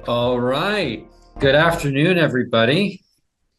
All right. Good afternoon, everybody.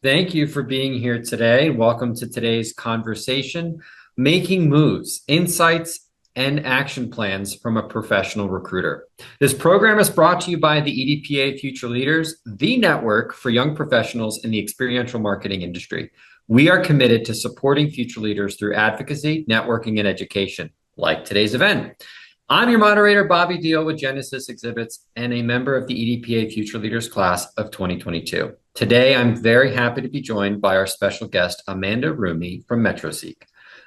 Thank you for being here today. Welcome to today's conversation, Making Moves, Insights and Action Plans from a Professional Recruiter. This program is brought to you by the EDPA Future Leaders, the network for young professionals in the experiential marketing industry. We are committed to supporting future leaders through advocacy, networking, and education, like today's event. I'm your moderator, Bobby Deal with Genesis Exhibits and a member of the EDPA Future Leaders class of 2022. Today, I'm very happy to be joined by our special guest, Amanda Roomey from MetroSeek.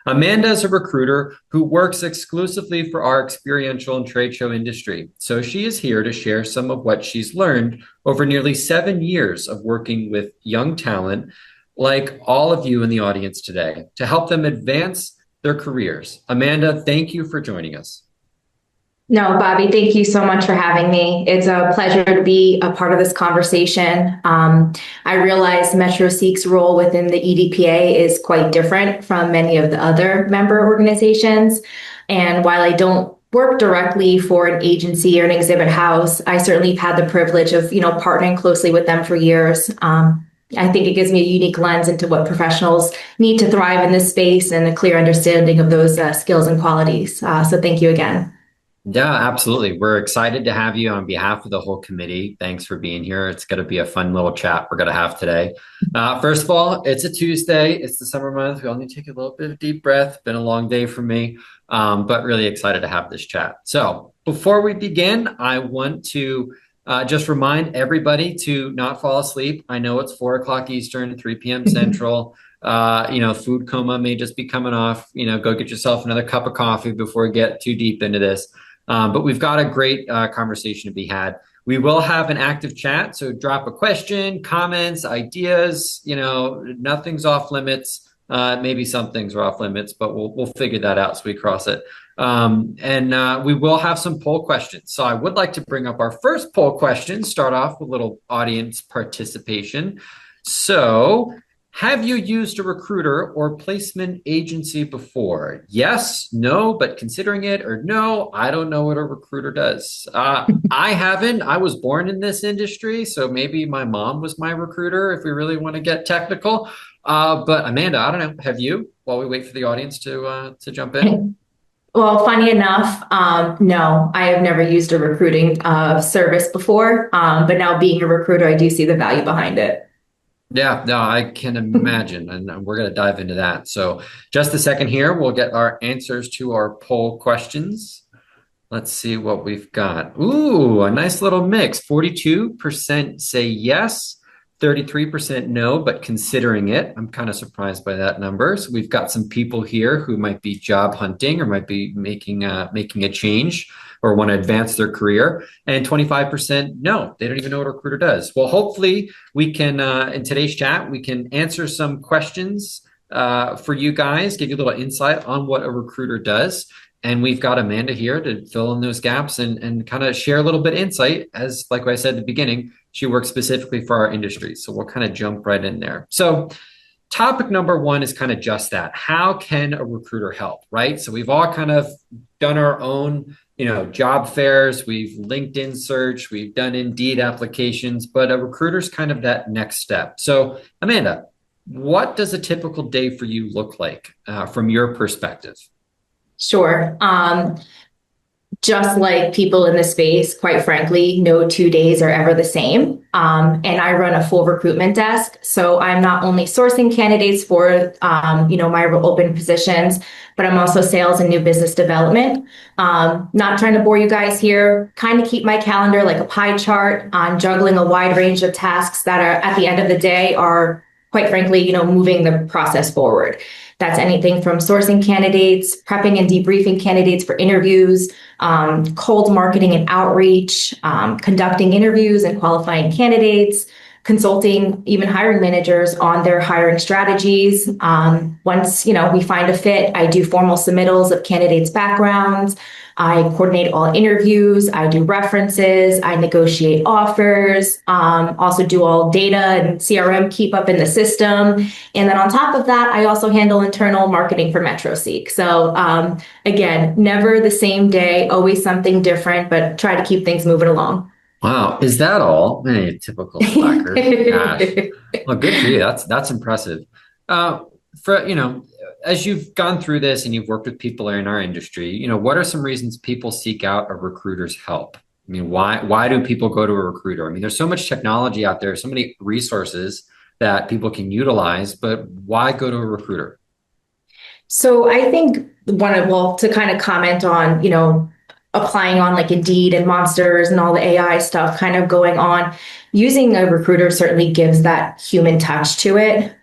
Amanda is a recruiter who works exclusively for our experiential and trade show industry. So she is here to share some of what she's learned over nearly 7 years of working with young talent, like all of you in the audience today, to help them advance their careers. Amanda, thank you for joining us. No, Bobby, thank you so much for having me. It's a pleasure to be a part of this conversation. I realize MetroSeek's role within the EDPA is quite different from many of the other member organizations. And while I don't work directly for an agency or an exhibit house, I certainly have had the privilege of, partnering closely with them for years. I think it gives me a unique lens into what professionals need to thrive in this space and a clear understanding of those skills and qualities. So thank you again. Yeah, absolutely. We're excited to have you on behalf of the whole committee. Thanks for being here. It's going to be a fun little chat we're going to have today. First of all, it's a Tuesday. It's the summer month. We all need to take a little bit of deep breath. Been a long day for me, but really excited to have this chat. So before we begin, I want to just remind everybody to not fall asleep. I know it's 4 o'clock Eastern, 3 p.m. Central. Food coma may just be coming off. Go get yourself another cup of coffee before we get too deep into this. But we've got a great conversation to be had. We will have an active chat, so drop a question, comments, ideas. Nothing's off limits. Maybe some things are off limits, but we'll figure that out as we cross it. And we will have some poll questions. So I would like to bring up our first poll question, start off with a little audience participation. So, have you used a recruiter or placement agency before? Yes, no, but considering it, or no, I don't know what a recruiter does. I haven't. I was born in this industry, so maybe my mom was my recruiter if we really want to get technical. But Amanda, I don't know. Have you? While we wait for the audience to jump in. Well, funny enough, no, I have never used a recruiting service before. But now being a recruiter, I do see the value behind it. Yeah, no, I can imagine, and we're going to dive into that. So just a second here, we'll get our answers to our poll questions. Let's see what we've got. Ooh, a nice little mix. 42% say yes, 33% no, but considering it. I'm kind of surprised by that number. So we've got some people here who might be job hunting or might be making a change or want to advance their career. And 25% no, they don't even know what a recruiter does. Well, hopefully we can, in today's chat, we can answer some questions for you guys, give you a little insight on what a recruiter does. And we've got Amanda here to fill in those gaps and kind of share a little bit of insight. As like I said at the beginning, she works specifically for our industry. So we'll kind of jump right in there. So topic number one is kind of just that. How can a recruiter help, right? So we've all kind of done our own job fairs, we've LinkedIn search, we've done Indeed applications, but a recruiter's kind of that next step. So Amanda, what does a typical day for you look like from your perspective? Sure. Just like people in the space, quite frankly, no 2 days are ever the same. And I run a full recruitment desk. So I'm not only sourcing candidates for, my open positions, but I'm also sales and new business development. Not trying to bore you guys here, kind of keep my calendar like a pie chart on juggling a wide range of tasks that are at the end of the day are, quite frankly, moving the process forward. That's anything from sourcing candidates, prepping and debriefing candidates for interviews, cold marketing and outreach, conducting interviews and qualifying candidates, consulting even hiring managers on their hiring strategies. Once, we find a fit, I do formal submittals of candidates' backgrounds. I coordinate all interviews, I do references, I negotiate offers, also do all data and CRM keep up in the system. And then on top of that, I also handle internal marketing for MetroSeek. So again, never the same day, always something different, but try to keep things moving along. Wow. Is that all? Hey, typical slacker. Gosh. Well, good for you. That's impressive. Uh, for as you've gone through this and you've worked with people in our industry, what are some reasons people seek out a recruiter's help? I mean, why do people go to a recruiter? I mean, there's so much technology out there, so many resources that people can utilize, but why go to a recruiter? So I think well, to kind of comment on, applying on like Indeed and Monsters and all the AI stuff kind of going on, using a recruiter certainly gives that human touch to it.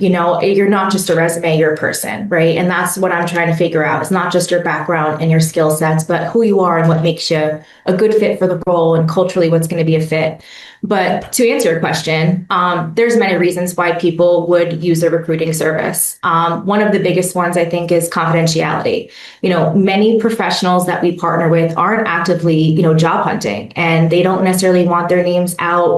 You're not just a resume, you're a person, right? And that's what I'm trying to figure out. It's not just your background and your skill sets, but who you are and what makes you a good fit for the role and culturally what's going to be a fit. But to answer your question, there's many reasons why people would use a recruiting service. One of the biggest ones I think is confidentiality. Many professionals that we partner with aren't actively, job hunting, and they don't necessarily want their names out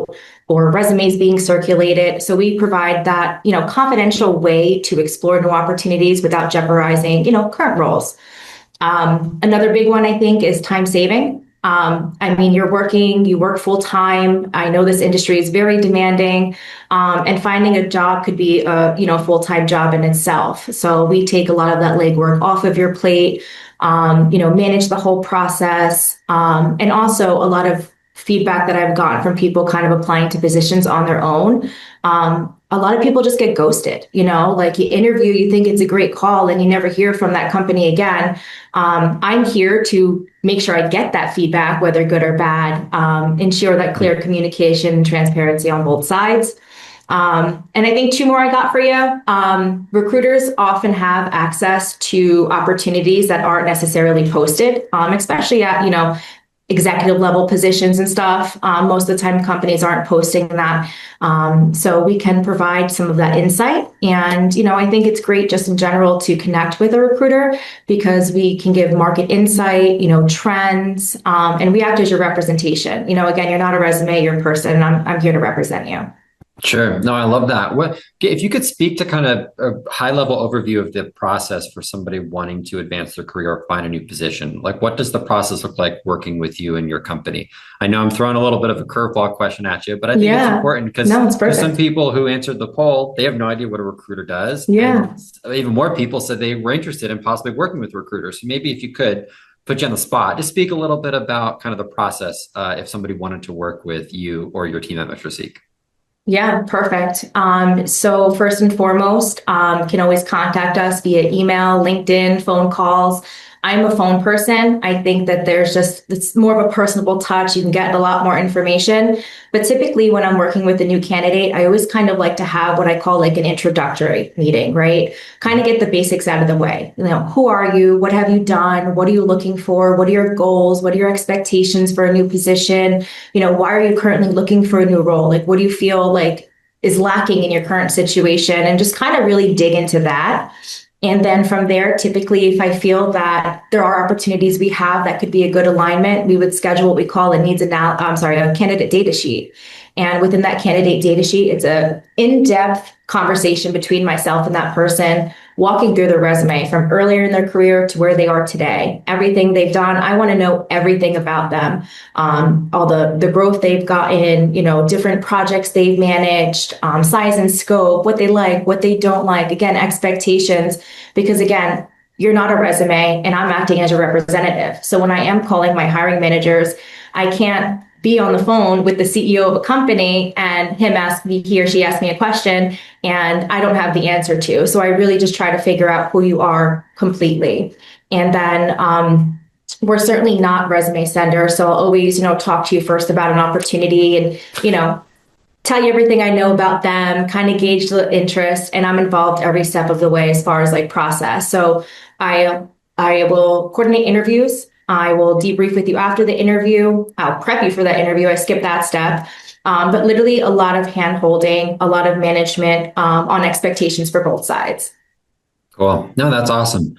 or resumes being circulated. So we provide that, confidential way to explore new opportunities without jeopardizing, current roles. Another big one I think is time saving. I mean, you work full time. I know this industry is very demanding, and finding a job could be a, full time job in itself. So we take a lot of that legwork off of your plate, manage the whole process, and also a lot of feedback that I've gotten from people kind of applying to positions on their own. A lot of people just get ghosted, like you interview, you think it's a great call, and you never hear from that company again. I'm here to make sure I get that feedback, whether good or bad, ensure that clear communication and transparency on both sides. And I think two more I got for you. Recruiters often have access to opportunities that aren't necessarily posted, especially at, executive level positions and stuff. Most of the time, companies aren't posting that. So we can provide some of that insight. And, I think it's great just in general to connect with a recruiter because we can give market insight, trends, and we act as your representation. Again, you're not a resume, you're a person. I'm here to represent you. Sure. No, I love that. If you could speak to kind of a high level overview of the process for somebody wanting to advance their career or find a new position, like what does the process look like working with you and your company? I know I'm throwing a little bit of a curveball question at you, but I think it's important because No, it's there's some perfect. people who answered the poll, they have no idea what a recruiter does. Yeah. And even more people said they were interested in possibly working with recruiters. So maybe if you could put you on the spot, just speak a little bit about kind of the process if somebody wanted to work with you or your team at Metro Seek. Yeah, perfect. So first and foremost, can always contact us via email, LinkedIn, phone calls. I'm a phone person. I think that it's more of a personable touch. You can get a lot more information. But typically when I'm working with a new candidate, I always kind of like to have what I call like an introductory meeting, right? Kind of get the basics out of the way. Who are you? What have you done? What are you looking for? What are your goals? What are your expectations for a new position? Why are you currently looking for a new role? Like, what do you feel like is lacking in your current situation? And just kind of really dig into that. And then from there, typically, if I feel that there are opportunities we have that could be a good alignment, we would schedule what we call a candidate data sheet. And within that candidate data sheet, it's a in-depth conversation between myself and that person, walking through their resume from earlier in their career to where they are today. Everything they've done, I want to know everything about them, all the growth they've gotten, different projects they've managed, size and scope, what they like, what they don't like. Again, expectations, because again, you're not a resume and I'm acting as a representative. So when I am calling my hiring managers, I can't be on the phone with the CEO of a company and he or she ask me a question and I don't have the answer to. So I really just try to figure out who you are completely. And then we're certainly not resume senders. So I'll always, talk to you first about an opportunity and, tell you everything I know about them, kind of gauge the interest, and I'm involved every step of the way as far as like process. So I will coordinate interviews. I will debrief with you after the interview. I'll prep you for that interview. I skip that step. But literally a lot of hand holding, a lot of management on expectations for both sides. Cool. No, that's awesome.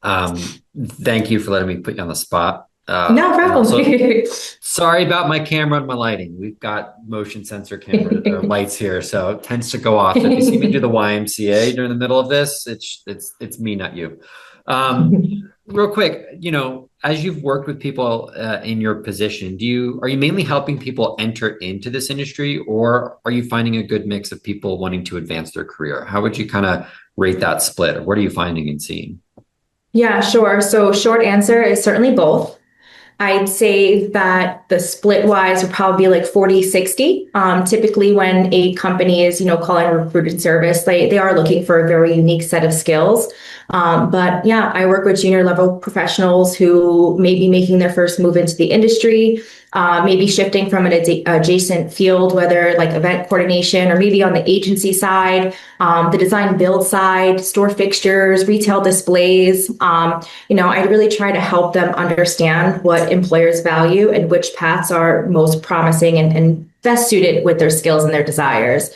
Um, Thank you for letting me put you on the spot. No And problem. also, sorry about my camera and my lighting. We've got motion sensor camera or lights here, so it tends to go off. So if you see me do the YMCA during the middle of this, it's me, not you. Um, real quick, as you've worked with people in your position, are you mainly helping people enter into this industry, or are you finding a good mix of people wanting to advance their career? How would you kind of rate that split, or what are you finding and seeing? Yeah, sure. So short answer is certainly both. I'd say that the split wise would probably be like 40-60. Typically when a company is, calling a recruiting service, they are looking for a very unique set of skills. But yeah, I work with junior level professionals who may be making their first move into the industry, maybe shifting from an adjacent field, whether like event coordination or maybe on the agency side, the design build side, store fixtures, retail displays. I really try to help them understand what employers value and which paths are most promising and best suited with their skills and their desires.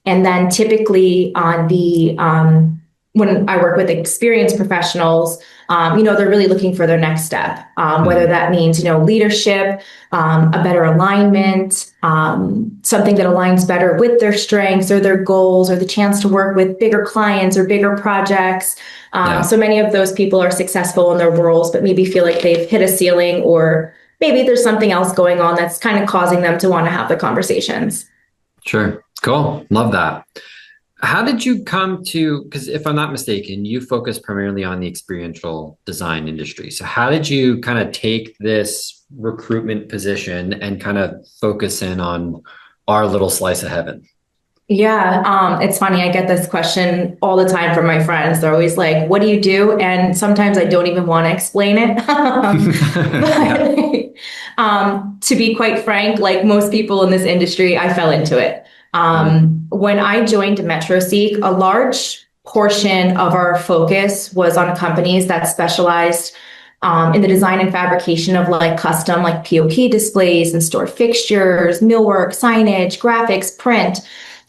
And then typically on the when I work with experienced professionals, they're really looking for their next step, whether Mhm. that means, leadership, a better alignment, something that aligns better with their strengths or their goals, or the chance to work with bigger clients or bigger projects. Yeah, So many of those people are successful in their roles, but maybe feel like they've hit a ceiling, or maybe there's something else going on that's kind of causing them to want to have the conversations. sure. Cool. Love that. How did you come to, because if I'm not mistaken, you focus primarily on the experiential design industry. So how did you kind of take this recruitment position and kind of focus in on our little slice of heaven? Yeah, it's funny. I get this question all the time from my friends. They're always like, "What do you do?" And sometimes I don't even want to explain it. Yeah. To be quite frank, like most people in this industry, I fell into it. Mm, When I joined MetroSeek, a large portion of our focus was on companies that specialized in the design and fabrication of like custom, like POP displays and store fixtures, millwork, signage, graphics, print.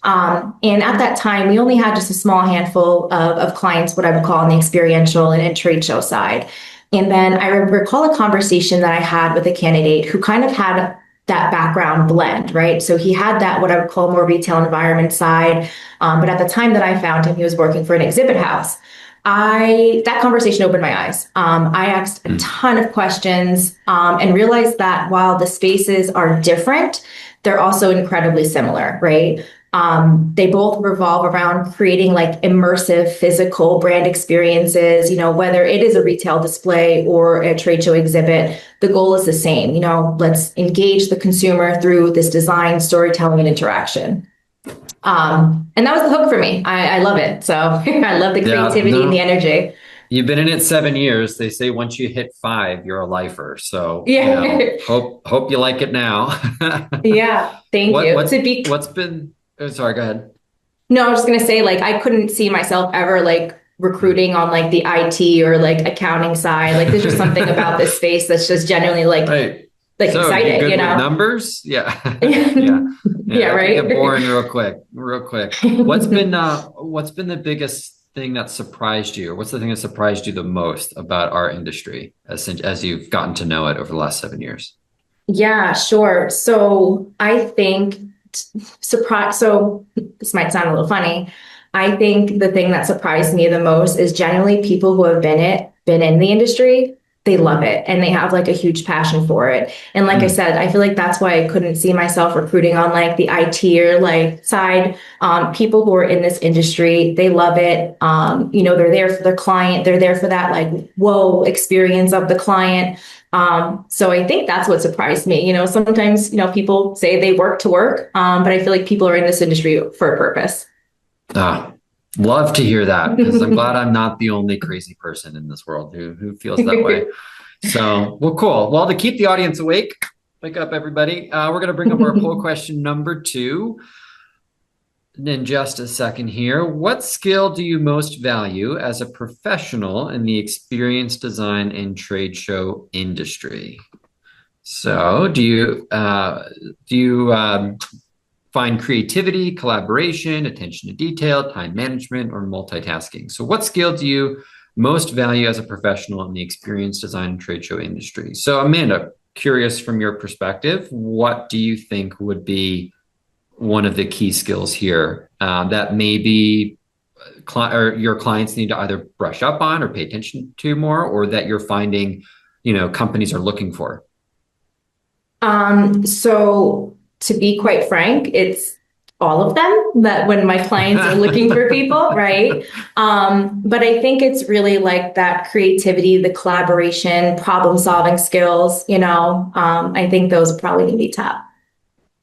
And at that time, we only had just a small handful of clients, what I would call on the experiential and trade show side. And then I recall a conversation that I had with a candidate who kind of had that background blend, right? So he had that, what I would call more retail environment side. But at the time that I found him, he was working for an exhibit house. That conversation opened my eyes. I asked a mm, ton of questions and realized that while the spaces are different, they're also incredibly similar, right? They both revolve around creating like immersive physical brand experiences, whether it is a retail display or a trade show exhibit, the goal is the same. Let's engage the consumer through this design, storytelling, and interaction. And that was the hook for me. I love it. So I love the yeah, creativity and the no, energy. you've been in it 7 years. They say once you hit five, you're a lifer. So, Yeah. hope you like it now. Yeah. Thank What you. To what be what's been sorry, go ahead. No, I was just gonna say, like, I couldn't see myself ever like recruiting on like the IT or like accounting side. Like, there's just something about this space that's just genuinely Hey, like so you exciting, good with numbers? Yeah. Yeah. Yeah, Yeah, that could get right. boring real quick. Real quick. What's been the biggest thing that surprised you? Or what's the thing that surprised you the most about our industry as you've gotten to know it over the last 7 years? Yeah, sure. So I think surprise. So this might sound a little funny. I think the thing that surprised me the most is generally people who have been in the industry. They love it and they have like a huge passion for it. And like I Mm, said, I feel like that's why I couldn't see myself recruiting on like the IT or like side. People who are in this industry, they love it. They're there for their client. They're there for that like whoa experience of the client. So I think that's what surprised me. Sometimes, people say they work to work, but I feel like people are in this industry for a purpose. ah, love to hear that because I'm glad I'm not the only crazy person in this world who feels that way. So, well, cool. Well, to keep the audience awake, wake up, everybody. We're going to bring up our poll question number two in just a second here. What skill do you most value as a professional in the experience design and trade show industry? So, do you find creativity, collaboration, attention to detail, time management, or multitasking? So, what skill do you most value as a professional in the experience design and trade show industry? So, Amanda, curious from your perspective, what do you think would be one of the key skills here that maybe or your clients need to either brush up on or pay attention to more, or that you're finding, companies are looking for? So to be quite frank, it's all of them that when my clients are looking for people, right? But I think it's really like that creativity, the collaboration, problem solving skills, I think those are probably gonna be top.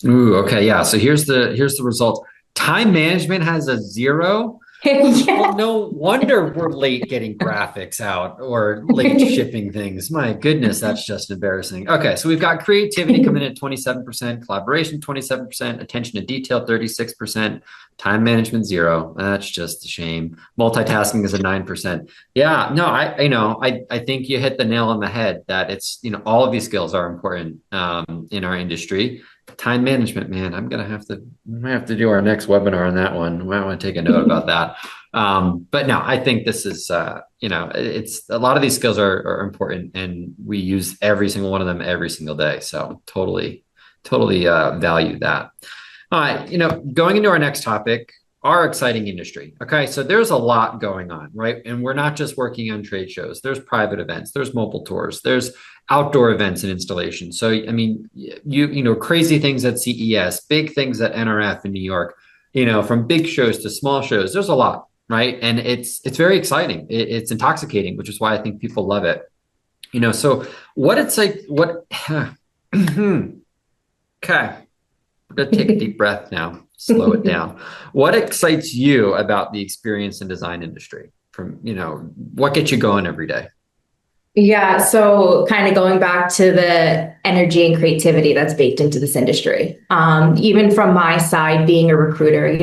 Ooh, okay, yeah. So here's the result. Time management has a 0. Well, Yeah. no wonder we're late getting graphics out or late shipping things. My goodness, that's just embarrassing. Okay, so we've got creativity coming in at 27%, collaboration 27%, attention to detail 36%, time management 0. That's just a shame. Multitasking is a 9%. Yeah, no, I think you hit the nail on the head that it's, all of these skills are important in our industry. Time management, man, I'm gonna have to do our next webinar on that one. I might want to take a note about that. But no, I think this is it's a lot of these skills are important, and we use every single one of them every single day. So totally value that. All right, going into our next topic, our exciting industry. Okay, so there's a lot going on, right? And we're not just working on trade shows. There's private events, there's mobile tours, there's outdoor events and installations. So I mean, crazy things at CES, big things at NRF in New York, from big shows to small shows. There's a lot, right? And it's very exciting. It's intoxicating, which is why I think people love it. So what it's like, what okay. I'm gonna take a deep breath now, slow it down. What excites you about the experience and design industry? From, what gets you going every day? Yeah, so kind of going back to the energy and creativity that's baked into this industry. Even from my side, being a recruiter,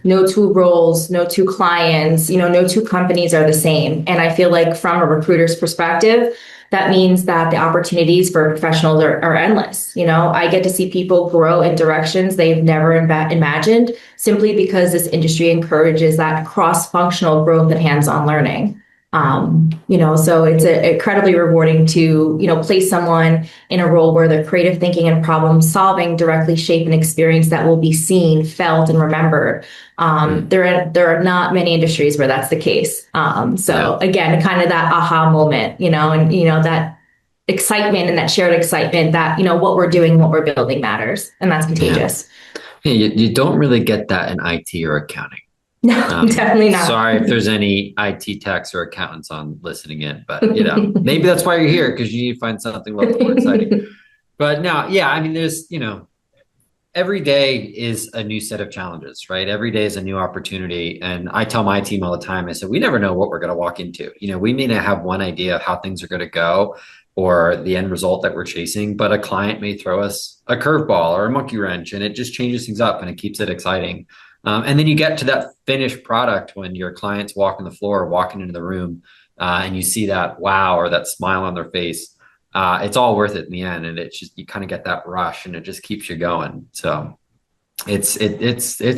no two roles, no two clients, no two companies are the same. And I feel like from a recruiter's perspective, that means that the opportunities for professionals are endless. I get to see people grow in directions they've never imagined simply because this industry encourages that cross-functional growth and hands-on learning. So it's incredibly rewarding to, place someone in a role where their creative thinking and problem solving directly shape an experience that will be seen, felt, and remembered. There are not many industries where that's the case. So again, kind of that aha moment, and, that excitement and that shared excitement that, what we're doing, what we're building matters. And that's Yeah. contagious. Yeah, you don't really get that in IT or accounting. No, definitely not. Sorry if there's any IT techs or accountants on listening in, but maybe that's why you're here, because you need to find something a little more exciting. But no, yeah, I mean, there's, every day is a new set of challenges, right? Every day is a new opportunity. And I tell my team all the time, I said, we never know what we're going to walk into. We may not have one idea of how things are going to go or the end result that we're chasing, but a client may throw us a curveball or a monkey wrench, and it just changes things up and it keeps it exciting. And then you get to that finished product when your clients walking the floor, walking into the room, and you see that wow or that smile on their face. It's all worth it in the end, and it's just you kind of get that rush, and it just keeps you going. So it's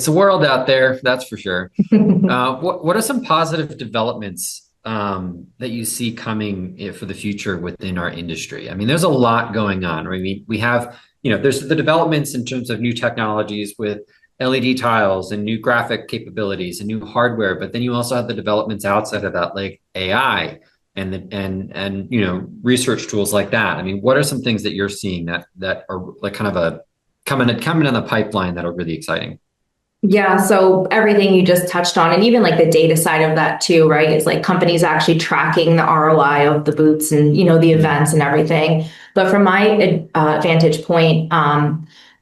a world out there, that's for sure. What are some positive developments that you see coming for the future within our industry? I mean, there's a lot going on. I mean, we have there's the developments in terms of new technologies with LED tiles and new graphic capabilities and new hardware, but then you also have the developments outside of that, like AI and research tools like that. I mean, what are some things that you're seeing that are like kind of a coming in the pipeline that are really exciting? Yeah, so everything you just touched on, and even like the data side of that too, right? It's like companies actually tracking the ROI of the booths and the events and everything. But from my vantage point,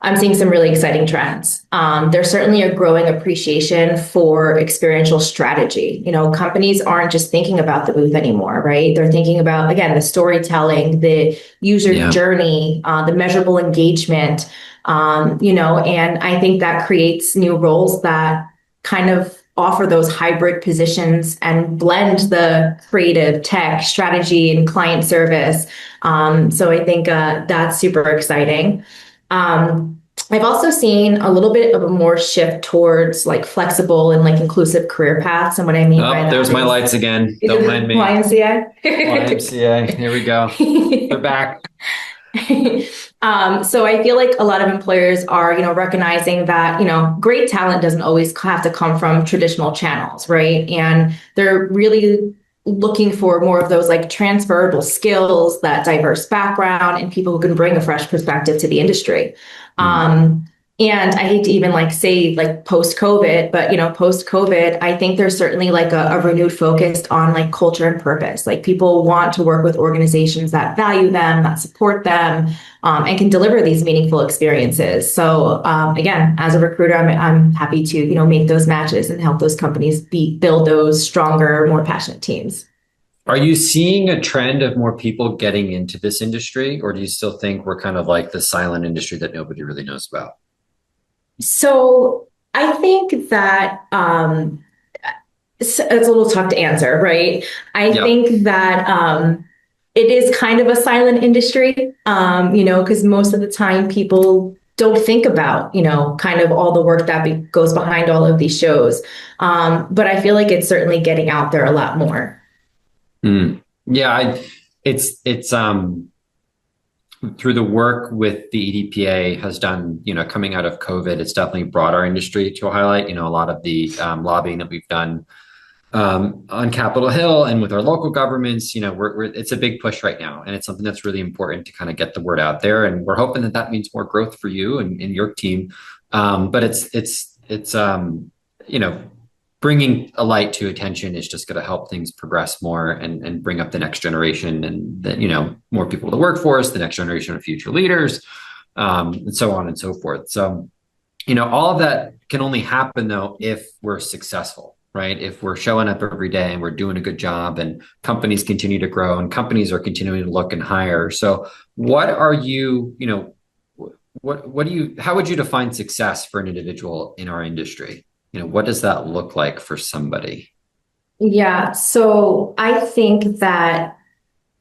I'm seeing some really exciting trends. There's certainly a growing appreciation for experiential strategy. Companies aren't just thinking about the booth anymore, right? They're thinking about, again, the storytelling, the user journey, the measurable engagement, and I think that creates new roles that kind of offer those hybrid positions and blend the creative tech strategy and client service. So I think that's super exciting. I've also seen a little bit of a more shift towards like flexible and like inclusive career paths. And what I mean by that there's my lights again. Don't mind me. YMCA. YMCA. Here we go. They're back. So I feel like a lot of employers are, recognizing that, great talent doesn't always have to come from traditional channels, right? And they're really looking for more of those like transferable skills, that diverse background, and people who can bring a fresh perspective to the industry. Mm. Um, and I hate to even like say like post COVID, but post COVID, I think there's certainly like a renewed focus on like culture and purpose. Like people want to work with organizations that value them, that support them, and can deliver these meaningful experiences. So again, as a recruiter, I'm happy to make those matches and help those companies build those stronger, more passionate teams. Are you seeing a trend of more people getting into this industry, or do you still think we're kind of like the silent industry that nobody really knows about? So I think that it's a little tough to answer, right? I Yep. think that it is kind of a silent industry, because most of the time people don't think about, kind of all the work that goes behind all of these shows. But I feel like it's certainly getting out there a lot more. Mm. Yeah, it's through the work with the EDPA has done, coming out of COVID, it's definitely brought our industry to a highlight. A lot of the lobbying that we've done on Capitol Hill and with our local governments, it's a big push right now, and it's something that's really important to kind of get the word out there. And we're hoping that that means more growth for you and your team. But it's you know, bringing a light to attention is just going to help things progress more and bring up the next generation and more people in the workforce, the next generation of future leaders, and so on and so forth. So all of that can only happen though if we're successful, right? If we're showing up every day and we're doing a good job and companies continue to grow and companies are continuing to look and hire. So what are what do you, how would you define success for an individual in our industry? What does that look like for somebody? Yeah, so I think that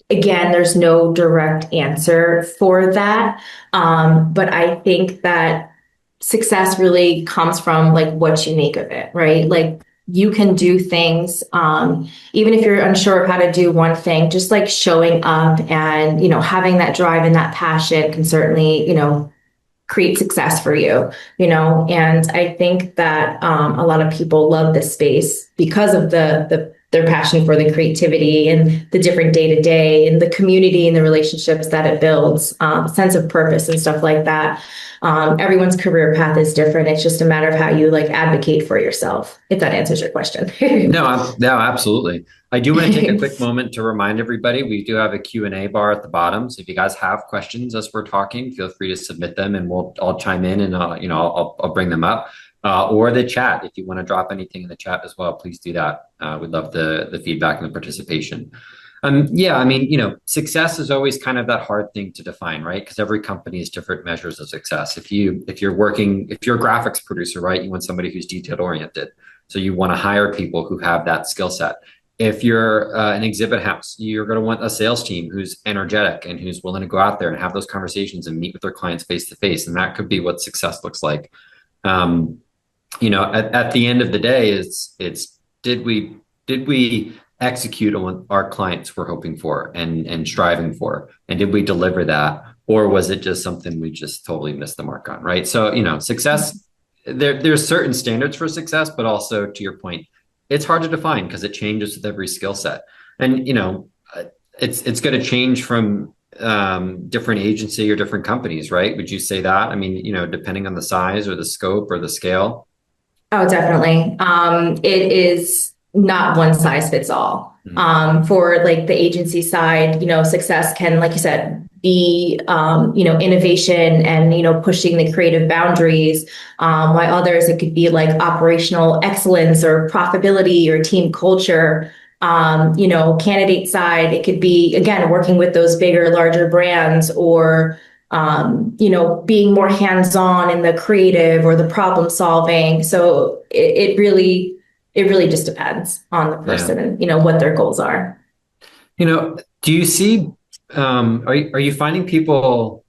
again, there's no direct answer for that. But I think that success really comes from like what you make of it, right? Like you can do things, even if you're unsure of how to do one thing, just like showing up and, having that drive and that passion can certainly, create success for you, and I think that a lot of people love this space because of their passion for the creativity and the different day to day and the community and the relationships that it builds, sense of purpose and stuff like that. Everyone's career path is different. It's just a matter of how you like advocate for yourself, if that answers your question. No, absolutely. I do want to take a quick moment to remind everybody we do have a Q&A bar at the bottom. So if you guys have questions as we're talking, feel free to submit them and I'll chime in and I'll bring them up. Or the chat. If you want to drop anything in the chat as well, please do that. We'd love the feedback and the participation. Yeah, I mean, success is always kind of that hard thing to define, right? Because every company has different measures of success. If you're a graphics producer, right, you want somebody who's detail oriented. So you want to hire people who have that skill set. If you're an exhibit house, you're going to want a sales team who's energetic and who's willing to go out there and have those conversations and meet with their clients face to face. And that could be what success looks like. Um, at the end of the day, it's did we execute on what our clients were hoping for and striving for, and did we deliver that, or was it just something we just totally missed the mark on, right? So success, there's certain standards for success, but also to your point, it's hard to define because it changes with every skill set, and it's going to change from different agency or different companies, right? Would you say that? I mean, depending on the size or the scope or the scale. Oh, definitely. It is not one size fits all. Mhm. For like the agency side, success can, like you said, be, innovation and, pushing the creative boundaries. While others, it could be like operational excellence or profitability or team culture. Candidate side, it could be, again, working with those bigger, larger brands or being more hands-on in the creative or the problem solving. So it really just depends on the Yeah. person and, what their goals are. Do you see, are you finding people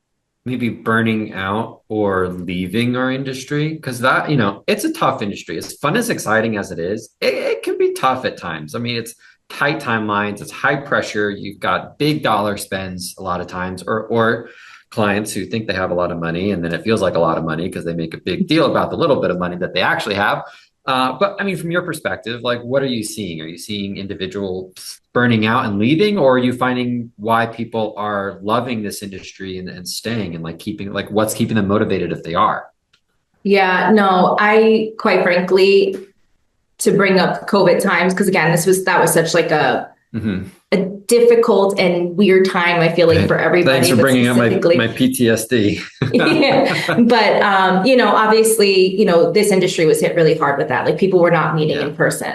maybe burning out or leaving our industry? Because that, it's a tough industry. As fun as exciting as it is, it can be tough at times. I mean, it's tight timelines, it's high pressure. You've got big dollar spends a lot of times, or clients who think they have a lot of money, and then it feels like a lot of money because they make a big deal about the little bit of money that they actually have. But I mean, from your perspective, like, what are you seeing? Are you seeing individuals burning out and leaving, or are you finding why people are loving this industry and staying and like keeping, like, what's keeping them motivated if they are? Yeah, no, I quite frankly, to bring up COVID times, because again, that was such like Hmm. a difficult and weird time, I feel like, for Thanks everybody, for but bringing up my specifically, PTSD. yeah. But obviously, this industry was hit really hard with that. Like people were not meeting Yeah. in person.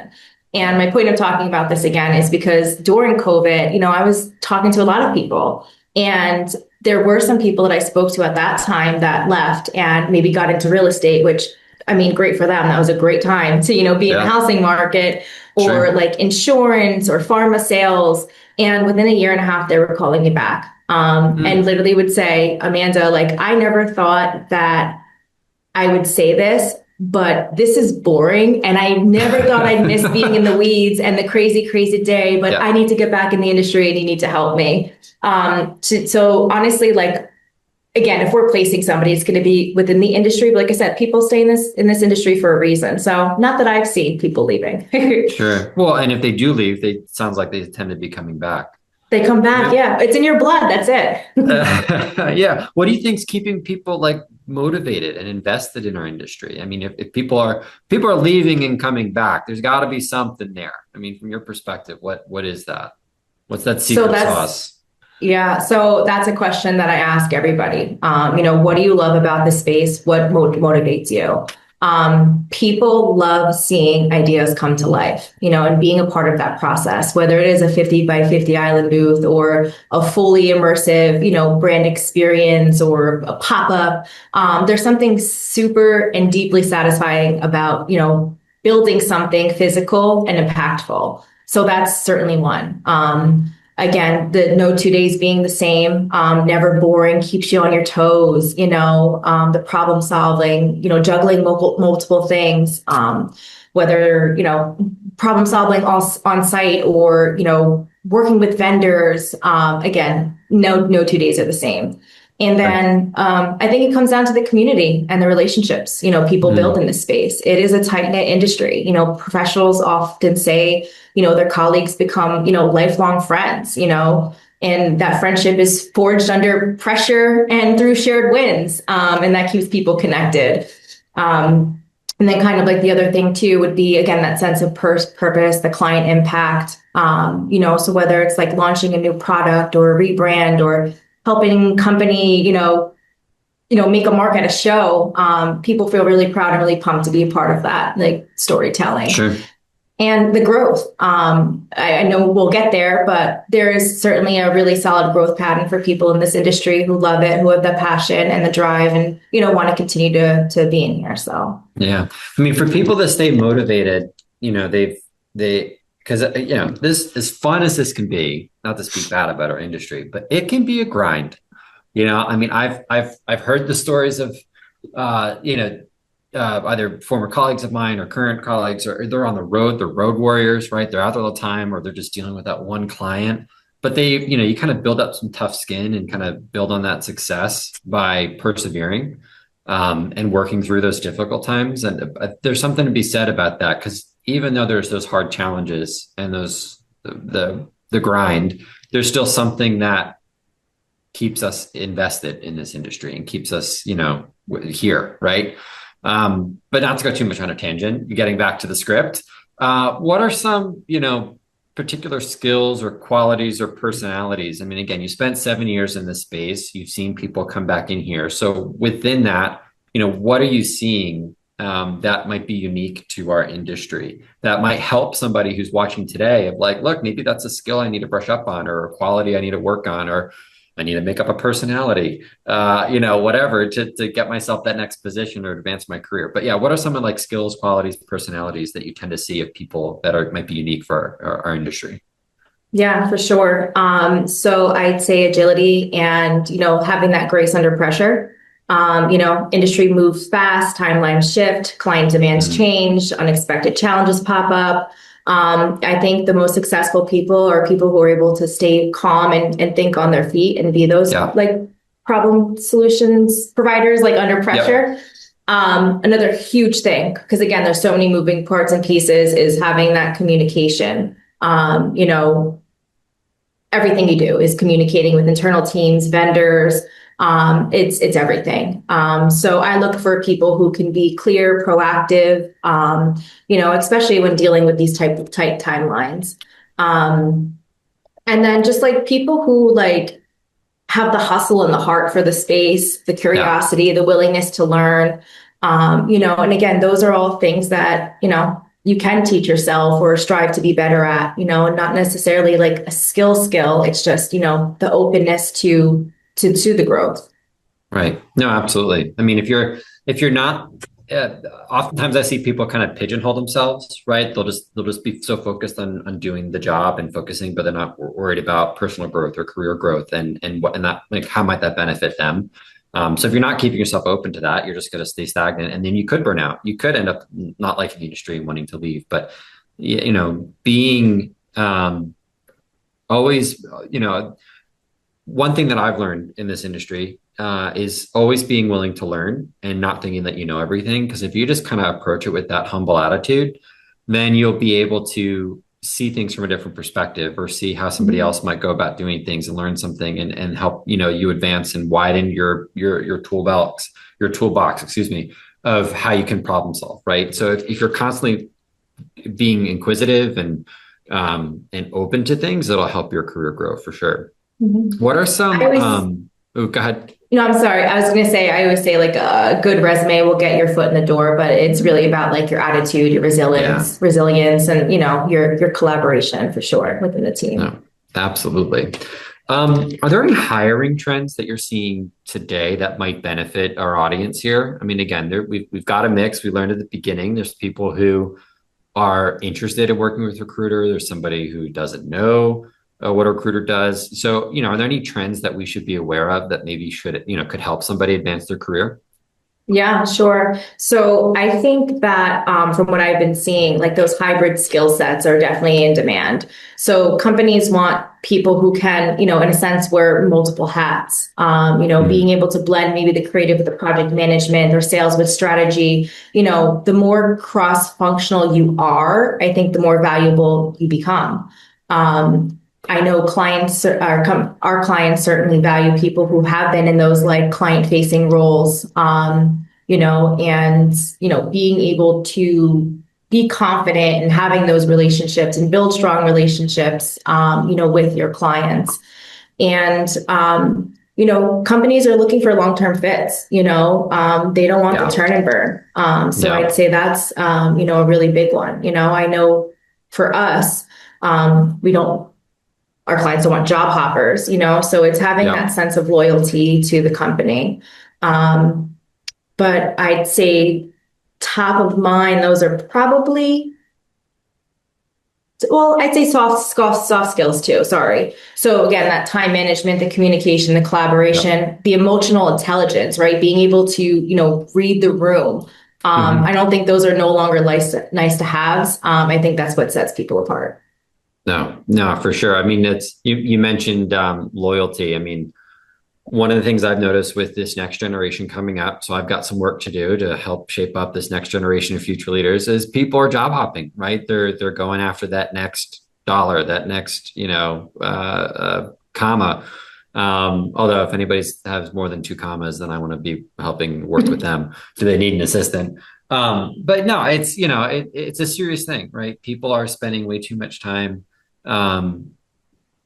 And Yeah. my point of talking about this again is because during COVID, I was talking to a lot of people, and there were some people that I spoke to at that time that left and maybe got into real estate, which I mean, great for them. That was a great time to, be in the Yeah. housing market, or Sure. like insurance or pharma sales. And within a year and a half, they were calling me back, and Hmm. literally would say, Amanda, like, I never thought that I would say this, but this is boring. And I never thought I'd miss being in the weeds and the crazy, crazy day, but Yeah. I need to get back in the industry and you need to help me. So honestly, like, again, if we're placing somebody, it's going to be within the industry. But like I said, people stay in this industry for a reason. So not that I've seen people leaving. Sure. Well, and if they do leave, they sounds like they tend to be coming back. They come back. Yeah. Yeah, it's in your blood. That's it. Yeah. What do you think's keeping people like motivated and invested in our industry? I mean, if people are leaving and coming back, there's got to be something there. I mean, from your perspective, what is that? What's that So secret that's sauce? Yeah, so that's a question that I ask everybody. What do you love about the space? What motivates you? People love seeing ideas come to life, and being a part of that process, whether it is a 50 by 50 island booth or a fully immersive, brand experience or a pop-up. There's something super and deeply satisfying about, building something physical and impactful. So that's certainly one. Again, the no 2 days being the same, never boring, keeps you on your toes, the problem solving, juggling multiple things, whether, problem solving all on site or, working with vendors. Again, no 2 days are the same. And Sure. then I think it comes down to the community and the relationships, people build Mhm. in this space. It is a tight knit industry. Professionals often say, their colleagues become, lifelong friends, and that friendship is forged under pressure and through shared wins. And that keeps people connected. And then kind of like the other thing too would be, again, that sense of purpose, the client impact. So whether it's like launching a new product or a rebrand or helping company, make a mark at a show, people feel really proud and really pumped to be a part of that, like storytelling Sure. and the growth. I know we'll get there, but there is certainly a really solid growth pattern for people in this industry who love it, who have the passion and the drive, and want to continue to be in here. So Yeah. I mean, for people that stay motivated, because this, as fun as this can be, not to speak bad about our industry, but it can be a grind. I mean, I've heard the stories of, either former colleagues of mine or current colleagues, or they're on the road, they're road warriors, right? They're out there all the time, or they're just dealing with that one client. But you kind of build up some tough skin and kind of build on that success by persevering, and working through those difficult times. And there's something to be said about that, because even though there's those hard challenges and the grind, there's still something that keeps us invested in this industry and keeps us, here, right? But not to go too much on a tangent, getting back to the script, what are some, particular skills or qualities or personalities? I mean, again, you spent 7 years in this space, you've seen people come back in here. So within that, what are you seeing, that might be unique to our industry that might help somebody who's watching today of like, look, maybe that's a skill I need to brush up on, or a quality I need to work on, or I need to make up a personality, whatever, to get myself that next position or advance my career. But yeah, what are some of like skills, qualities, personalities that you tend to see of people that might be unique for our industry? yeah, for sure. So I'd say agility and, having that grace under pressure. Industry moves fast, timelines shift, client demands Mhm. change, unexpected challenges pop up. I think the most successful people are people who are able to stay calm and think on their feet and be those Yeah. like problem solutions providers, like under Yep. pressure. Another huge thing, because again, there's so many moving parts and pieces, is having that communication. Everything you do is communicating with internal teams, vendors. It's everything. So I look for people who can be clear, proactive, especially when dealing with these type of tight timelines. And then just like people who like have the hustle and the heart for the space, the Yeah. curiosity, the willingness to learn. And again, those are all things that, you can teach yourself or strive to be better at, and not necessarily like a skill. It's just, the openness to the growth. Right. No, absolutely. I mean, if you're not, oftentimes I see people kind of pigeonhole themselves, right? They'll just be so focused on doing the job and focusing, but they're not worried about personal growth or career growth and that, like, how might that benefit them? So if you're not keeping yourself open to that, you're just going to stay stagnant, and then you could burn out. You could end up not liking the industry and wanting to leave. But being always, one thing that I've learned in this industry is always being willing to learn and not thinking that you know everything. Because if you just kind of approach it with that humble attitude, then you'll be able to see things from a different perspective, or see how somebody Mhm. else might go about doing things and learn something, and help you advance and widen your toolbox, excuse me, of how you can problem solve. Right. So if you're constantly being inquisitive and open to things, it'll help your career grow for sure. Mhm. What are I some always oh, go ahead. No, I'm sorry. I was going to say, I always say like a good resume will get your foot in the door, but it's really about like your attitude, your Yeah. resilience, and your collaboration for sure within the team. No, absolutely. Are there any hiring trends that you're seeing today that might benefit our audience here? I mean, again, we've got a mix. We learned at the beginning. There's people who are interested in working with a recruiter. There's somebody who doesn't know what a recruiter does. So, are there any trends that we should be aware of that maybe could help somebody advance their career? Yeah, sure. So I think that from what I've been seeing, like those hybrid skill sets are definitely in demand. So companies want people who can, in a sense, wear multiple hats. Being Mhm. able to blend maybe the creative with the project management or sales with strategy. The more cross-functional you are, I think the more valuable you become. I know our clients certainly value people who have been in those like client facing roles, and, being able to be confident and having those relationships and build strong relationships, with your clients. And, companies are looking for long-term fits, they don't want the Yeah. turn and burn. So I'd Yeah. say that's, a really big one. I know for us, we don't our clients don't want job hoppers, so it's having that Yeah. sense of loyalty to the company. Um, but I'd say top of mind, those are probably, well, I'd say soft skills too. Sorry. So again, that time management, the communication, the Yeah. collaboration, the emotional intelligence, right? Being able to, read the room. I Mhm. don't think those are no longer nice to haves. I think that's what sets people apart. No, no, for sure. I mean, you mentioned loyalty. I mean, one of the things I've noticed with this next generation coming up, so I've got some work to do to help shape up this next generation of future leaders, is people are job hopping, right? They're going after that next dollar, that next, comma. Although if anybody has more than two commas, then I want to be helping work with them. Do they need an assistant? But no, it's a serious thing, right? People are spending way too much time um,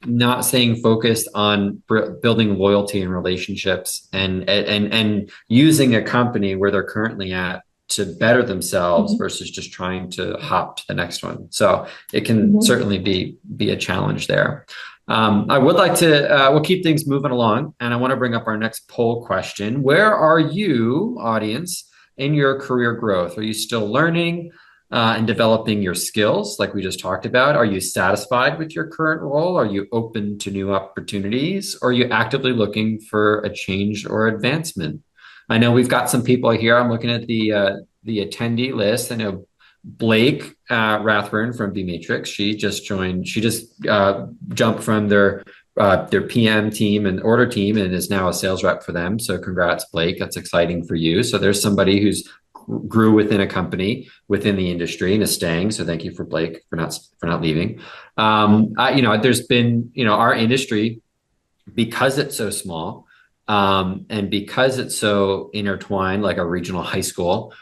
not staying focused on building loyalty and relationships, and using a company where they're currently at to better themselves Mhm. versus just trying to hop to the next one. So it can Mhm. certainly be a challenge there. I would like to we'll keep things moving along, and I want to bring up our next poll question. Where are you, audience, in your career growth? Are you still learning and developing your skills, like we just talked about? Are you satisfied with your current role? Are you open to new opportunities? Or are you actively looking for a change or advancement? I know we've got some people here. I'm looking at the attendee list. I know Blake Rathburn from B Matrix. She just joined. She just jumped from their their PM team and order team and is now a sales rep for them. So congrats, Blake. That's exciting for you. So there's somebody who's grew within a company within the industry and is staying. So thank you for Blake for not leaving. There's been, our industry, because it's so small, and because it's so intertwined, like a regional high school,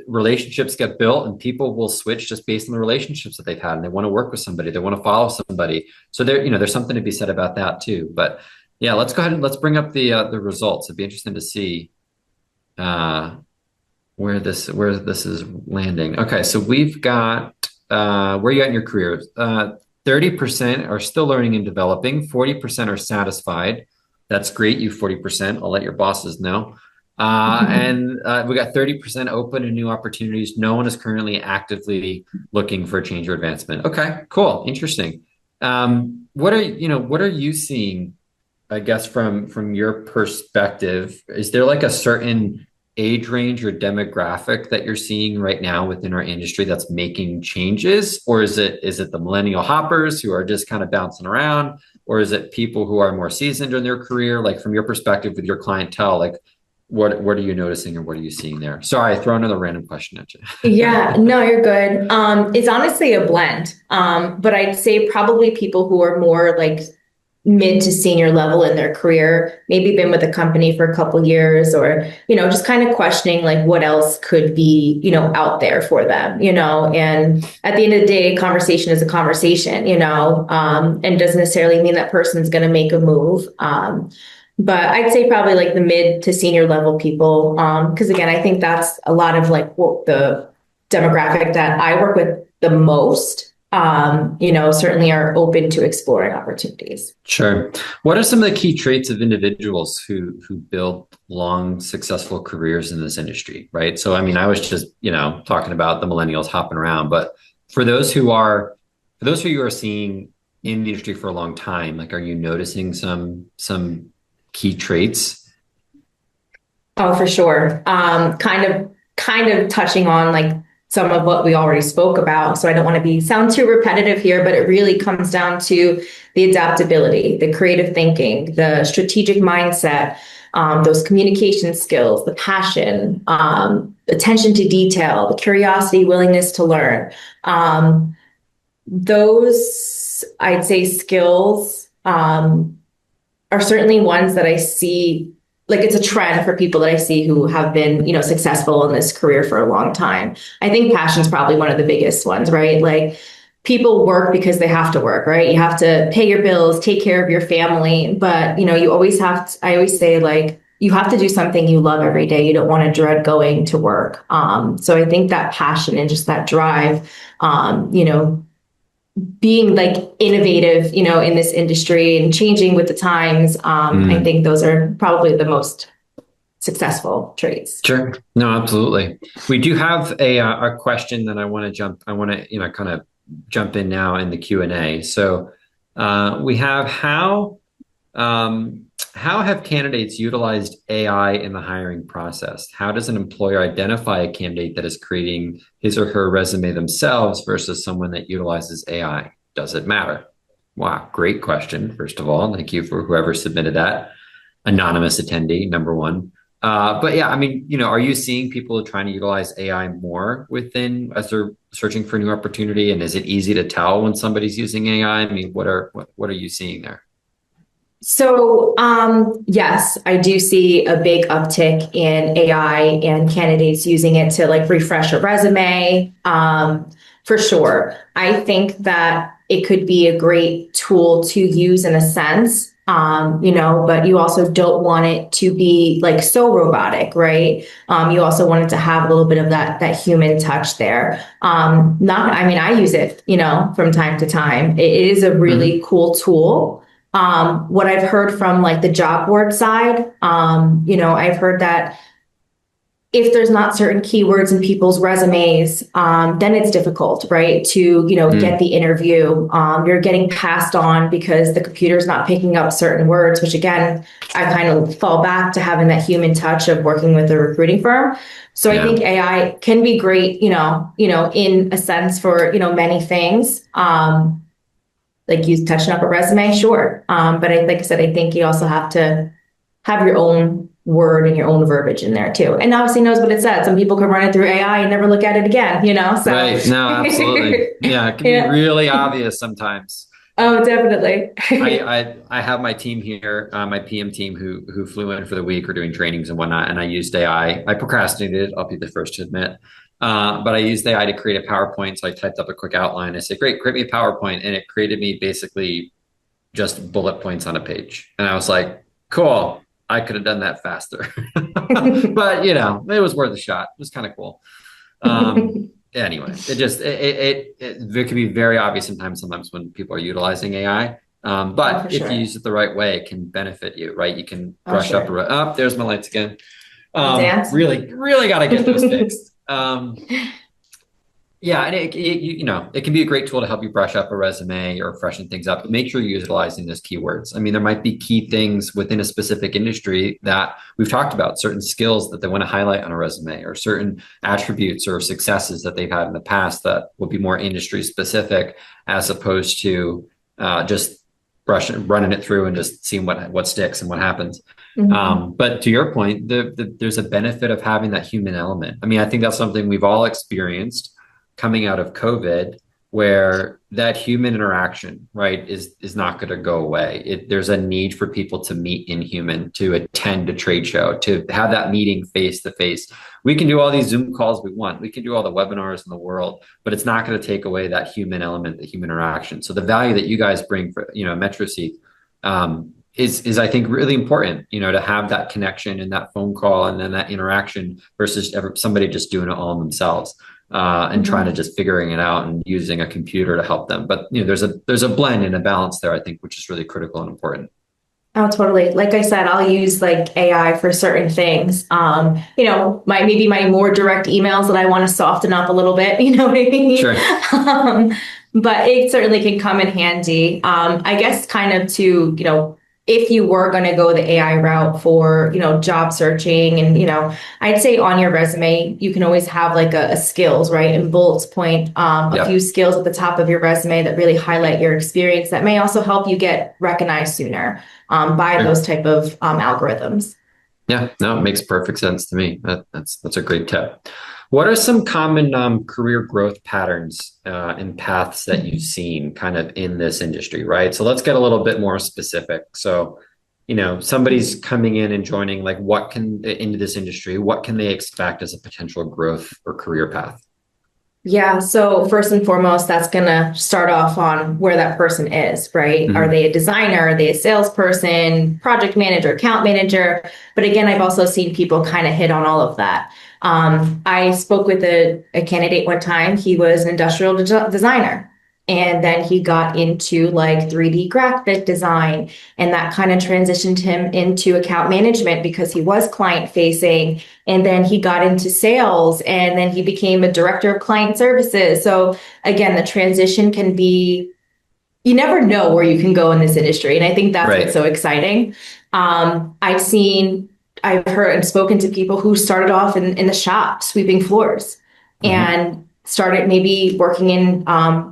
relationships get built and people will switch just based on the relationships that they've had, and they want to work with somebody, they want to follow somebody. So there's something to be said about that too. But yeah, let's go ahead and let's bring up the results. It'd be interesting to see where this is landing. Okay, so we've got where you at in your career. 30% are still learning and developing. 40% are satisfied. That's great. You 40%. I'll let your bosses know. And we got 30% open to new opportunities. No one is currently actively looking for a change or advancement. Okay, cool, interesting. What are you seeing? I guess from your perspective, is there like a certain age range or demographic that you're seeing right now within our industry that's making changes, or is it the millennial hoppers who are just kind of bouncing around, or is it people who are more seasoned in their career? Like from your perspective with your clientele, like what are you noticing or what are you seeing there? Sorry, I throw another random question at you. Yeah, no, you're good. It's honestly a blend. But I'd say probably people who are more like mid to senior level in their career, maybe been with a company for a couple of years, or, just kind of questioning like what else could be, out there for them, and at the end of the day, conversation is a conversation, and doesn't necessarily mean that person's going to make a move. But I'd say probably like the mid to senior level people, because again, I think that's a lot of like what the demographic that I work with the most. Certainly are open to exploring opportunities. Sure. What are some of the key traits of individuals who build long, successful careers in this industry, right? So, I mean, I was just, talking about the millennials hopping around, but for those who are seeing in the industry for a long time, like, are you noticing some key traits? Oh, for sure. Kind of touching on like some of what we already spoke about. So I don't want to sound too repetitive here, but it really comes down to the adaptability, the creative thinking, the strategic mindset, those communication skills, the passion, attention to detail, the curiosity, willingness to learn. Those, I'd say, skills are certainly ones that I see, like it's a trend for people that I see who have been, successful in this career for a long time. I think passion is probably one of the biggest ones, right? Like people work because they have to work, right? You have to pay your bills, take care of your family, but you always have to, I always say like, you have to do something you love every day. You don't want to dread going to work. So I think that passion and just that drive, being like innovative, in this industry and changing with the times. I think those are probably the most successful traits. Sure. No, absolutely. We do have a question that I want to kind of jump in now in the Q&A. So we have how have candidates utilized AI in the hiring process? How does an employer identify a candidate that is creating his or her resume themselves versus someone that utilizes AI? Does it matter? Wow, great question. First of all, thank you for whoever submitted that. Anonymous attendee, number one. But yeah, I mean, are you seeing people trying to utilize AI more as they're searching for a new opportunity? And is it easy to tell when somebody's using AI? I mean, what are you seeing there? So, yes, I do see a big uptick in AI and candidates using it to like refresh a resume. For sure. I think that it could be a great tool to use in a sense, but you also don't want it to be like so robotic, right? You also want it to have a little bit of that human touch there. I use it, from time to time. It is a really cool tool. What I've heard from like the job board side, I've heard that if there's not certain keywords in people's resumes, then it's difficult, right? To, get the interview. You're getting passed on because the computer's not picking up certain words, which again, I kind of fall back to having that human touch of working with a recruiting firm. So I think AI can be great, in a sense for, many things. like you touching up a resume, sure. But like I said, I think you also have to have your own word and your own verbiage in there too. And obviously knows what it said. Some people can run it through AI and never look at it again, so. Right. No, absolutely. Yeah, it can be Yeah. really obvious sometimes. Oh, definitely. I have my team here, my PM team who flew in for the week or doing trainings and whatnot, and I used AI. I procrastinated, I'll be the first to admit. But I used AI to create a PowerPoint. So I typed up a quick outline. I said, great, create me a PowerPoint. And it created me basically just bullet points on a page. And I was like, cool, I could have done that faster. But it was worth a shot. It was kind of cool. Anyway, it can be very obvious sometimes when people are utilizing AI. Oh, for But if you sure. use it the right way, it can benefit you, right? You can Oh, brush up. sure. There's my lights again. Oh, dance. Really, really got to get those fixed. Yeah, and it can be a great tool to help you brush up a resume or freshen things up, but make sure you're utilizing those keywords. I mean, there might be key things within a specific industry that we've talked about, certain skills that they want to highlight on a resume, or certain attributes or successes that they've had in the past that will be more industry specific, as opposed to just running it through and just seeing what sticks and what happens. Mhm. But to your point, there's a benefit of having that human element. I mean, I think that's something we've all experienced coming out of COVID, where that human interaction, right, is not going to go away. There's a need for people to meet in human, to attend a trade show, to have that meeting face to face. We can do all these Zoom calls we want. We can do all the webinars in the world, but it's not going to take away that human element, the human interaction. So the value that you guys bring for, MetroSeek, is I think really important, to have that connection and that phone call and then that interaction versus somebody just doing it all themselves and trying to Mhm. just figuring it out and using a computer to help them. But there's a blend and a balance there, I think, which is really critical and important. Oh, totally. Like I said, I'll use like AI for certain things. Maybe my more direct emails that I want to soften up a little bit, you know what I mean? Sure. Um, but it certainly can come in handy. I guess kind of to, if you were going to go the AI route for, job searching and, I'd say on your resume, you can always have like a skills, right? And bullets point a few Yep. skills at the top of your resume that really highlight your experience that may also help you get recognized sooner by Sure. those type of algorithms. Yeah, no, it makes perfect sense to me. That's a great tip. What are some common career growth patterns and paths that you've seen kind of in this industry, right? So let's get a little bit more specific. So, somebody's coming in and joining, like what can into this industry, what can they expect as a potential growth or career path? Yeah, so first and foremost, that's going to start off on where that person is, right? Are Hmm. they a designer? Are they a salesperson, project manager, account manager? But again, I've also seen people kind of hit on all of that. I spoke with a candidate one time. He was an industrial designer. And then he got into like 3D graphic design, and that kind of transitioned him into account management because he was client facing. And then he got into sales, and then he became a director of client services. So again, the transition can be, you never know where you can go in this industry. And I think that's what's Right. so exciting. I've heard and spoken to people who started off in the shop sweeping floors Hmm. and started maybe working in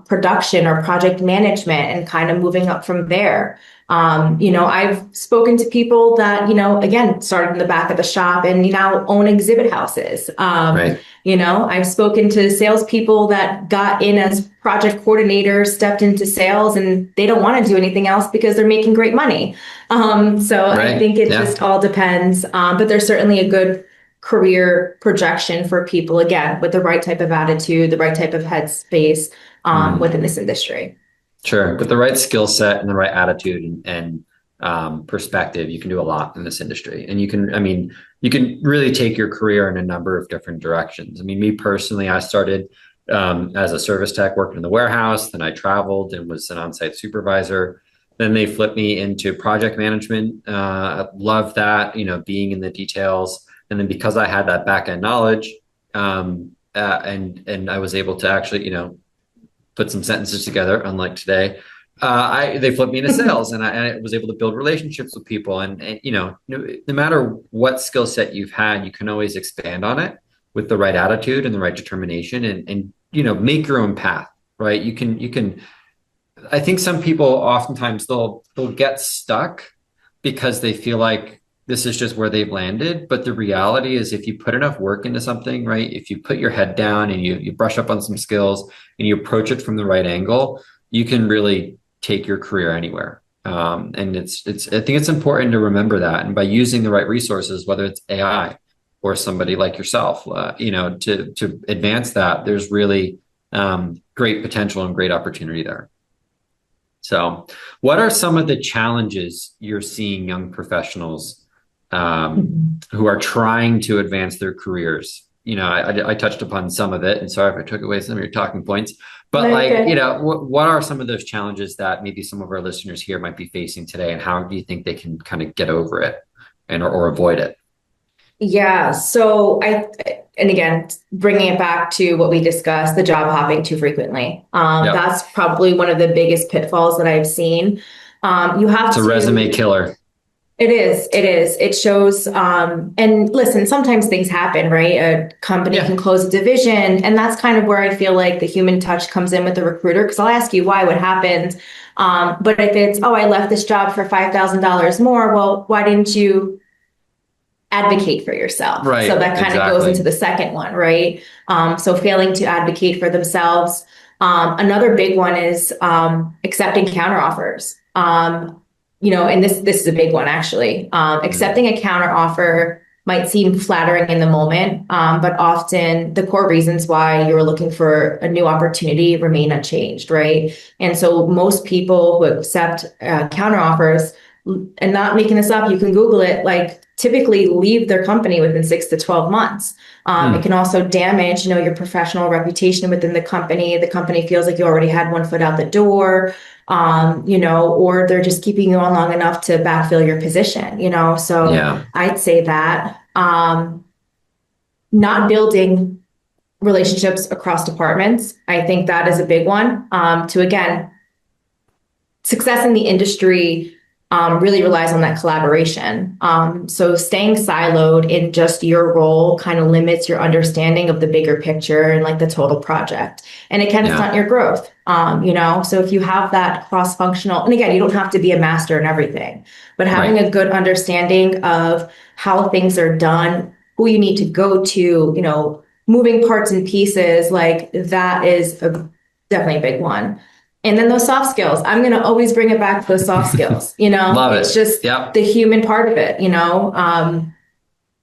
production or project management and kind of moving up from there. I've spoken to people that, again, started in the back of the shop and now own exhibit houses. Right. I've spoken to salespeople that got in as project coordinators, stepped into sales, and they don't want to do anything else because they're making great money. So I Right. think it Yeah. just all depends. But there's certainly a good career projection for people, again, with the right type of attitude, the right type of headspace Mhm. within this industry. Sure. With the right skill set and the right attitude and perspective, you can do a lot in this industry. And you can really take your career in a number of different directions. I mean, me personally, I started as a service tech working in the warehouse. Then I traveled and was an on-site supervisor. Then they flipped me into project management. I love that, being in the details. And then because I had that back end knowledge, and I was able to actually, put some sentences together, unlike today. They flipped me into sales, and I was able to build relationships with people. And no matter what skill set you've had, you can always expand on it with the right attitude and the right determination, and make your own path. Right? You can I think some people oftentimes they'll get stuck because they feel like this is just where they've landed. But the reality is if you put enough work into something, right? If you put your head down and you brush up on some skills and you approach it from the right angle, you can really take your career anywhere. And I think it's important to remember that. And by using the right resources, whether it's AI or somebody like yourself, to advance that, there's really great potential and great opportunity there. So, what are some of the challenges you're seeing young professionals who are trying to advance their careers? I touched upon some of it, and sorry if I took away some of your talking points. But Okay. what are some of those challenges that maybe some of our listeners here might be facing today, and how do you think they can kind of get over it or avoid it? Yeah. And again, bringing it back to what we discussed, the job hopping too frequently. Yep, That's probably one of the biggest pitfalls that I've seen. You it's have a resume to, killer. it is, it is, it shows, and listen, sometimes things happen, right? A company Yeah, can close a division, and that's kind of where I feel like the human touch comes in with the recruiter, because I'll ask you why, what happened. But if it's, oh, I left this job for $5,000 more, well, why didn't you advocate for yourself? So right, that kind of goes into exactly. the second one, right? So failing to advocate for themselves. Another big one is accepting counteroffers. And this is a big one actually. Mm, Accepting a counteroffer might seem flattering in the moment, but often the core reasons why you're looking for a new opportunity remain unchanged, right? And so most people who accept counteroffers, and not making this up, you can Google it, like typically leave their company within 6 to 12 months. It can mm, also damage, your professional reputation within the company. The company feels like you already had one foot out the door, or they're just keeping you on long enough to backfill your position. So yeah, I'd say that not building relationships across departments, I think that is a big one. To again, success in the industry really relies on that collaboration. So staying siloed in just your role kind of limits your understanding of the bigger picture and like the total project. And it can yeah, stunt your growth. So if you have that cross-functional, and again, you don't have to be a master in everything, but having right. a good understanding of how things are done, who you need to go to, moving parts and pieces, like that is definitely a big one. And then those soft skills, I'm going to always bring it back to those soft skills. Love It's it. just Yep. the human part of it,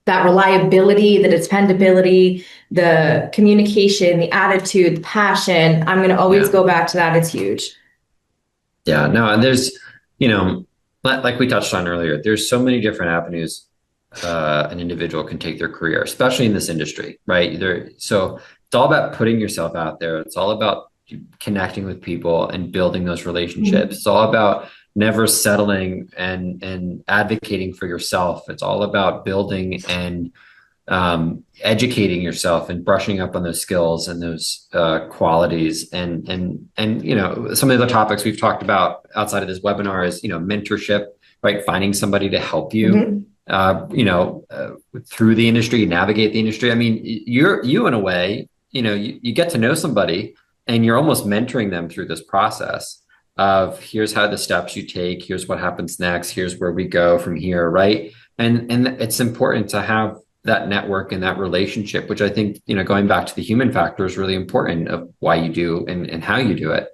that reliability, the dependability, the communication, the attitude, the passion. I'm going to always Yeah. go back to that. It's huge. Yeah, no, and there's, you know, like we touched on earlier, there's so many different avenues an individual can take their career, especially in this industry, right? So it's all about putting yourself out there. It's all about connecting with people and building those relationships. Mhm. It's all about never settling and advocating for yourself. It's all about building and educating yourself and brushing up on those skills and those qualities and some of the topics we've talked about outside of this webinar is mentorship, right? Finding somebody to help you Mhm. through the industry, navigate the industry. I mean, you in a way, you get to know somebody and you're almost mentoring them through this process of here's how the steps you take, here's what happens next, here's where we go from here, right? And it's important to have that network and that relationship, which I think, going back to the human factor is really important of why you do and how you do it.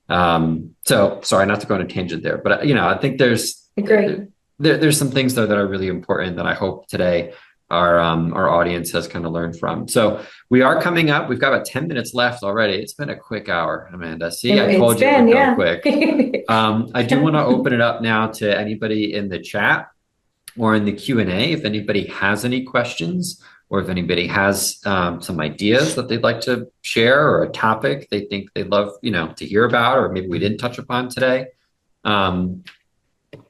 So sorry, not to go on a tangent there, but I think Great. there's some things though that are really important that I hope today our audience has kind of learned from. So we are coming up. We've got about 10 minutes left already. It's been a quick hour, Amanda. See, I It's told you it been, would go yeah. quick. I do want to open it up now to anybody in the chat or in the Q&A if anybody has any questions or if anybody has some ideas that they'd like to share or a topic they think they'd love to hear about or maybe we didn't touch upon today. um,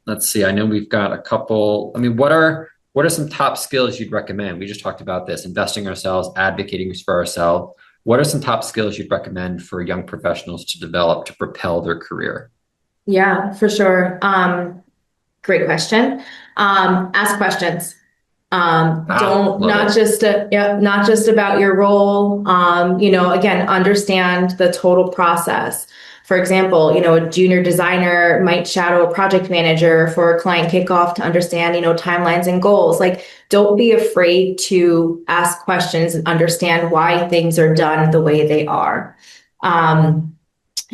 let's see, I know we've got a couple. I mean, what are some top skills you'd recommend? We just talked about this, investing ourselves, advocating for ourselves. What are some top skills you'd recommend for young professionals to develop to propel their career? Yeah, for sure. Great question. Ask questions. Ah, Don't love not it. just yeah, not just about your role. Again, understand the total process. For example, a junior designer might shadow a project manager for a client kickoff to understand, timelines and goals. Like, don't be afraid to ask questions and understand why things are done the way they are. And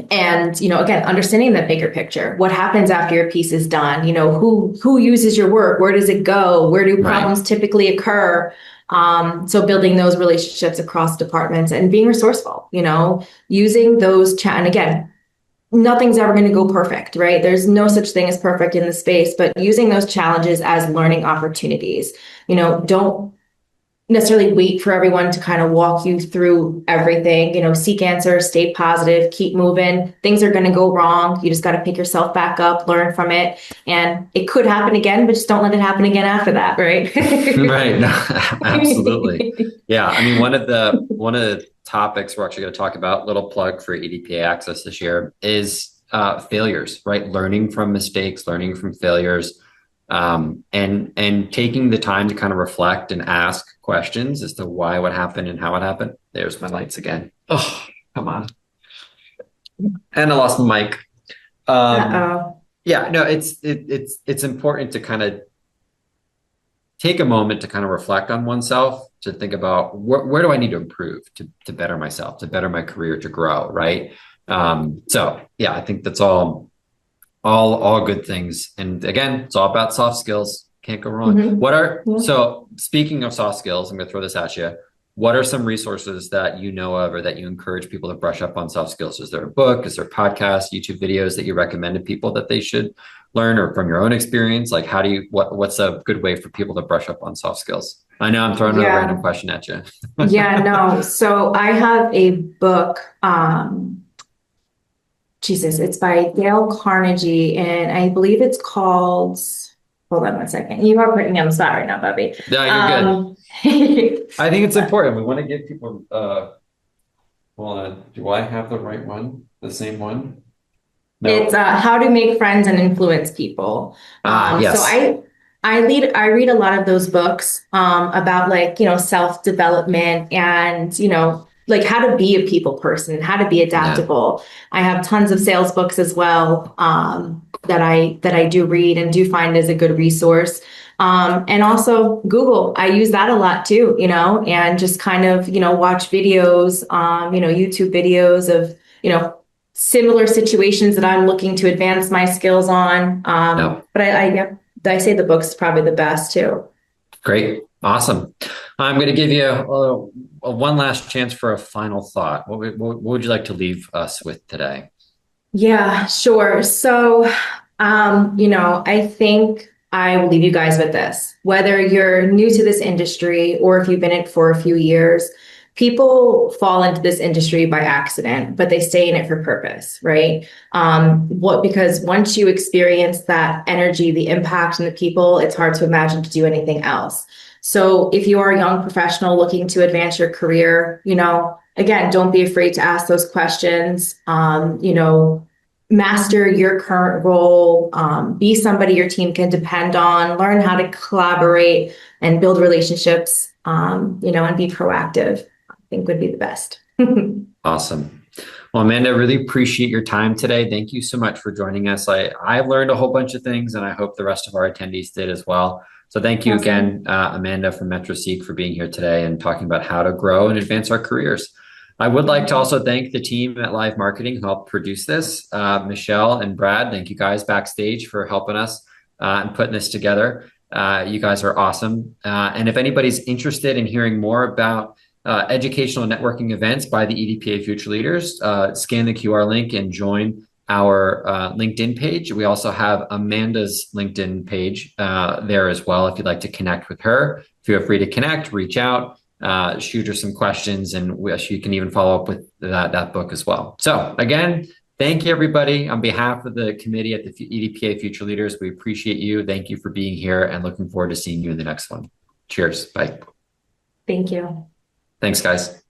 again, understanding the bigger picture. What happens after your piece is done? Who uses your work? Where does it go? Where do Right. problems typically occur? So building those relationships across departments and being resourceful, using those chat. And again, nothing's ever going to go perfect, right? There's no such thing as perfect in the space, but using those challenges as learning opportunities. Don't necessarily wait for everyone to kind of walk you through everything. Seek answers, stay positive, keep moving. Things are going to go wrong. You just got to pick yourself back up, learn from it. And it could happen again, but just don't let it happen again after that, right? Right. No, absolutely. Yeah. I mean, one of the topics we're actually going to talk about, little plug for EDPA Access this year, is failures, right? Learning from mistakes, learning from failures, and taking the time to kind of reflect and ask questions as to why, what happened, and how it happened. There's my lights again. Oh, come on. And I lost my mic. Uh-oh. Yeah, no, it's important to kind of take a moment to kind of reflect on oneself, to think about where do I need to improve to better myself, to better my career, to grow, right? So yeah, I think that's all good things. And again, it's all about soft skills. Can't go wrong. Yeah. So speaking of soft skills, I'm going to throw this at you. What are some resources that you know of or that you encourage people to brush up on soft skills? Is there a book? Is there podcasts, YouTube videos that you recommend to people that they should learn, or from your own experience? Like, what's a good way for people to brush up on soft skills? I know I'm throwing a random question at you. Yeah, no. So I have a book, Jesus, it's by Dale Carnegie, and I believe it's called, hold on one second. You are putting me on the spot right now, Bobby. No, you're good. I think it's important. We want to give people, hold on. Do I have the right one? The same one? No. It's How to Make Friends and Influence People. Yes. So I read a lot of those books about, like, self-development and, like, how to be a people person, how to be adaptable. I have tons of sales books as well, that I do read and do find as a good resource. And also Google, I use that a lot too, and just kind of, watch videos, YouTube videos of, similar situations that I'm looking to advance my skills on. But I say the book's probably the best too. Great. Awesome. I'm going to give you a one last chance for a final thought. What would you like to leave us with today? Yeah, sure. So, I think I will leave you guys with this. Whether you're new to this industry or if you've been in it for a few years, people fall into this industry by accident, but they stay in it for purpose, right? Because once you experience that energy, the impact, and the people, it's hard to imagine to do anything else. So if you are a young professional looking to advance your career, again, don't be afraid to ask those questions. Master your current role, be somebody your team can depend on, learn how to collaborate and build relationships, and be proactive, I think would be the best. Awesome. Well, Amanda, I really appreciate your time today. Thank you so much for joining us. I learned a whole bunch of things, and I hope the rest of our attendees did as well. So thank you again, Amanda from MetroSeek, for being here today and talking about how to grow and advance our careers. I would like to also thank the team at Live Marketing who helped produce this. Michelle and Brad, thank you guys backstage for helping us and putting this together. You guys are awesome. And if anybody's interested in hearing more about educational networking events by the EDPA Future Leaders, scan the QR link and join our LinkedIn page. We also have Amanda's LinkedIn page there as well. If you'd like to connect with her, feel free to connect, reach out. Shoot her some questions, and she can even follow up with that book as well. So again, thank you, everybody. On behalf of the committee at the EDPA Future Leaders, we appreciate you. Thank you for being here and looking forward to seeing you in the next one. Cheers. Bye. Thank you. Thanks, guys.